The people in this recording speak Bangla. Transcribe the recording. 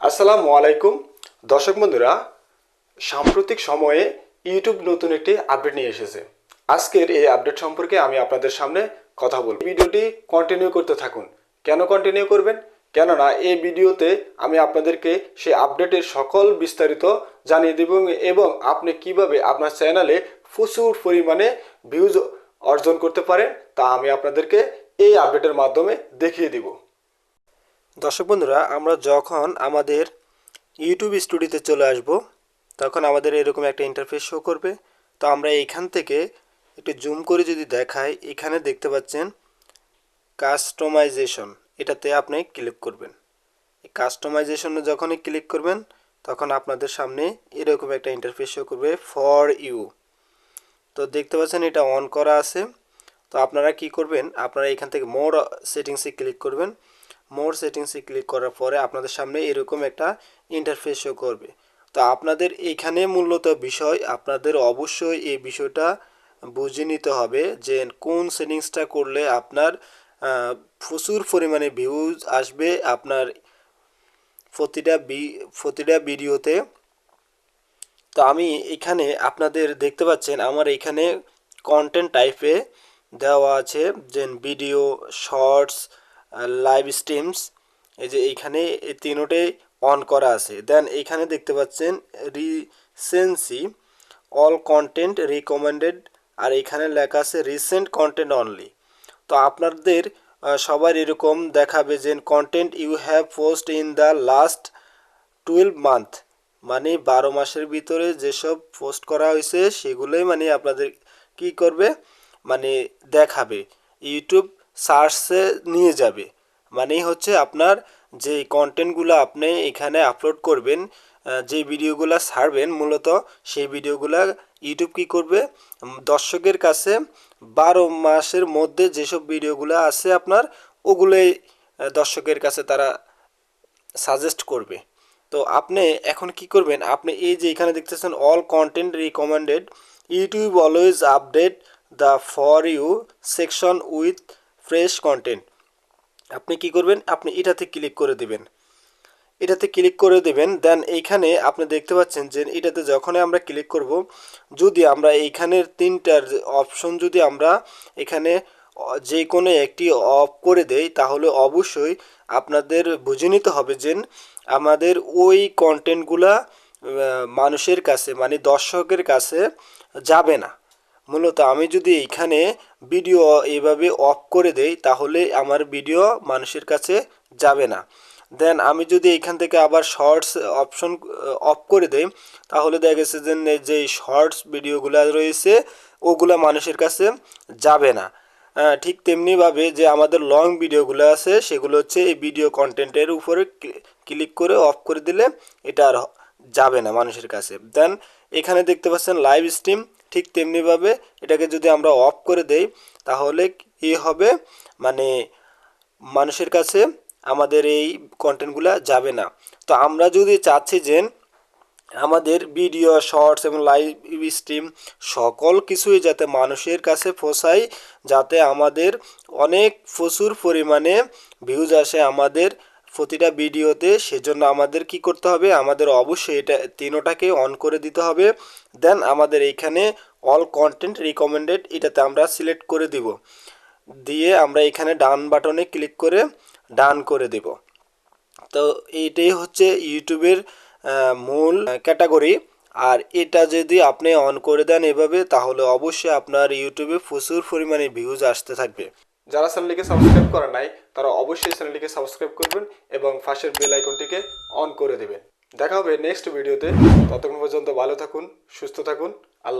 আসসালামু আলাইকুম দর্শক বন্ধুরা, সাম্প্রতিক সময়ে ইউটিউব নতুন একটি আপডেট নিয়ে এসেছে। আজকের এই আপডেট সম্পর্কে আমি আপনাদের সামনে কথা বলব। ভিডিওটি কন্টিনিউ করতে থাকুন। কেন কন্টিনিউ করবেন? কেননা এই ভিডিওতে আমি আপনাদেরকে সেই আপডেটের সকল বিস্তারিত জানিয়ে দেব এবং আপনি কিভাবে আপনার চ্যানেলে প্রচুর পরিমাণে ভিউজ অর্জন করতে পারেন তা আমি আপনাদেরকে এই আপডেটের মাধ্যমে দেখিয়ে দিব। দর্শক বন্ধুরা, আমরা যখন আমাদের ইউটিউব স্টুডিওতে চলে আসব তখন আমাদের এরকম একটা ইন্টারফেস শো করবে। তো আমরা এইখান থেকে একটু জুম করে যদি দেখাই, এখানে দেখতে পাচ্ছেন কাস্টমাইজেশন, এটাতে আপনি ক্লিক করবেন। এই কাস্টমাইজেশনে যখনই ক্লিক করবেন তখন আপনাদের সামনে এরকম একটা ইন্টারফেস শো করবে ফর ইউ। তো দেখতে পাচ্ছেন এটা অন করা আছে। তো আপনারা কি করবেন, আপনারা এখান থেকে মোর সেটিংসে ক্লিক করবেন। মোর সেটিংসে ক্লিক করার পরে আপনাদের সামনে এরকম একটা ইন্টারফেস শো করবে। তো আপনাদের এইখানে মূলত বিষয়, আপনাদের অবশ্যই এই বিষয়টা বুঝে নিতে হবে যে কোন সেটিংসটা করলে আপনার প্রচুর পরিমাণে ভিউজ আসবে আপনার প্রতিটা ভিডিওতে। তো আমি এখানে আপনাদের দেখতে পাচ্ছেন আমার এখানে কন্টেন্ট টাইপে দেওয়া আছে যে ভিডিও, শর্টস, লাইভ স্ট্রিমস, এই যে এইখানে এই তিনোটাই অন করা আছে। দেন এইখানে দেখতে পাচ্ছেন রিসেন্সি, অল কন্টেন্ট রিকমেন্ডেড, আর এখানে লেখা আছে রিসেন্ট কন্টেন্ট অনলি। তো আপনাদের সবার এরকম দেখাবে যে content you have post in the last 12 month, মানে 12 মাসের ভিতরে যেসব পোস্ট করা হয়েছে সেগুলোই মানে আপনাদের কি করবে, মানে দেখাবে, ইউটিউব সার্চে নিয়ে যাবে। মানেই হচ্ছে আপনার যে কন্টেন্টগুলো আপনি এখানে আপলোড করবেন, যে ভিডিওগুলো ছাড়বেন মূলত সেই ভিডিওগুলো ইউটিউব কি করবে, দর্শকের কাছে 12 মাসের মধ্যে যেসব ভিডিওগুলো আছে আপনার ওগুলোই দর্শকের কাছে তারা সাজেস্ট করবে। তো আপনি এখন কি করবেন, আপনি এই যে এখানে দেখতেছেন all content recommended, YouTube always update the for you section with fresh content. আপনি কি করবেন, আপনি এটাতে ক্লিক করে দেবেন। এটাতে ক্লিক করে দেবেন। দেন এইখানে আপনি দেখতে পাচ্ছেন যে এটাতে যখনই আমরা ক্লিক করব, যদি আমরা এইখানের তিনটার অপশন যদি আমরা এখানে যে কোনো একটি অফ করে দেই তাহলে অবশ্যই আপনাদের বুঝে নিতে হবে যে আমাদের ওই কন্টেন্টগুলা মানুষের কাছে মানে দর্শকের কাছে যাবে না। মূলত আমি যদি এইখানে ভিডিও এইভাবে অফ করে দেই তাহলে আমার ভিডিও মানুষের কাছে যাবে না। দেন আমি যদি এখান থেকে আবার শর্টস অপশন অফ করে দেই তাহলে দেখা গেছে যে শর্টস ভিডিওগুলো রয়েছে ওগুলা মানুষের কাছে যাবে না। ঠিক তেমনিভাবে যে আমাদের লং ভিডিওগুলো আছে সেগুলো হচ্ছে এই ভিডিও কন্টেন্টের উপরে ক্লিক করে অফ করে দিলে এটা আর যাবে না মানুষের কাছে। দেন এখানে দেখতে পাচ্ছেন লাইভ স্ট্রিম, ঠিক তেমনিভাবে এটাকে যদি আমরা অফ করে দেই তাহলে কি হবে, মানে মানুষের কাছে আমাদের এই কন্টেন্টগুলো যাবে না। তো আমরা যদি চাচ্ছি যে আমাদের ভিডিও, শর্টস এবং লাইভ স্ট্রিম সকল কিছুই যাতে মানুষের কাছে পৌঁছায়, যাতে আমাদের অনেক প্রচুর পরিমাণে ভিউজ আসে আমাদের প্রতিটা ভিডিওতে, সেজন্য আমাদের কি করতে হবে, আমাদের অবশ্যই এটা তিনোটাকে অন করে দিতে হবে। দেন আমাদের এইখানে অল কন্টেন্ট রিকমেন্ডেড এটাতে আমরা সিলেক্ট করে দিব, দিয়ে আমরা এখানে ডান বাটনে ক্লিক করে ডান করে দেব। তো এইটাই হচ্ছে ইউটিউবের মূল ক্যাটাগরি। আর এটা যদি আপনি অন করে দেন এভাবে তাহলে অবশ্যই আপনার ইউটিউবে প্রচুর পরিমাণে ভিউজ আসতে থাকবে। যারা চ্যানেলটিকে সাবস্ক্রাইব করা নাই তারা অবশ্যই চ্যানেলটিকে সাবস্ক্রাইব করবেন এবং পাশের বেল আইকনটিকে অন করে দেবেন। দেখা হবে নেক্সট ভিডিওতে। ততক্ষণ পর্যন্ত ভালো থাকুন, সুস্থ থাকুন। আল্লাহ।